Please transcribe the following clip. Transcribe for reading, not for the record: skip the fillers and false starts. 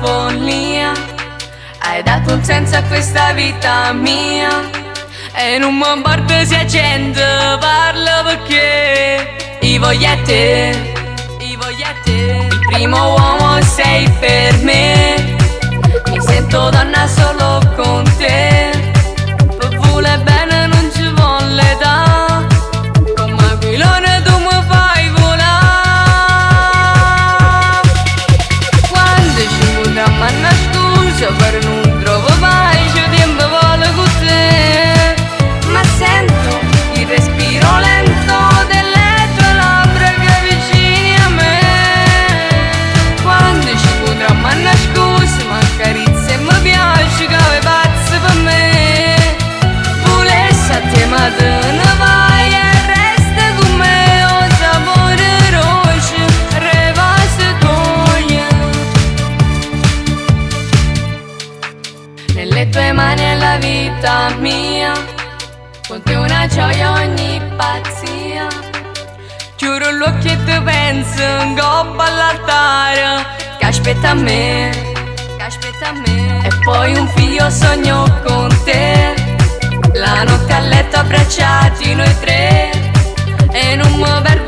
follia. Hai dato un senso a questa vita mia e non mi importa se la gente parla perché io voglio a te, io voglio a te. Il primo uomo sei per me, mi sento donna solo con te. Per voler bene non ci vuole età, come aquilone tu mi fai volare. Quando ci incontriamo a una scusa per non trovare pace, tempo vuole con te. Ma sento il respiro lento delle tue labbra che vicini a me. Quando ci incontriamo a una scusa, ma carezza e mi piace che vai pazzo per me. Volessi a te ma te ne vai e resta con me. Oh sapore roce, revase toglie. Nelle tue mani è la vita mia, con te una gioia ogni pazzia. Chiudo l'occhio e ti penso in gobba all'altare, che aspetta a me, che aspetta a me. E poi un figlio sogno con te, la notte a letto abbracciati noi tre, e non mi perdo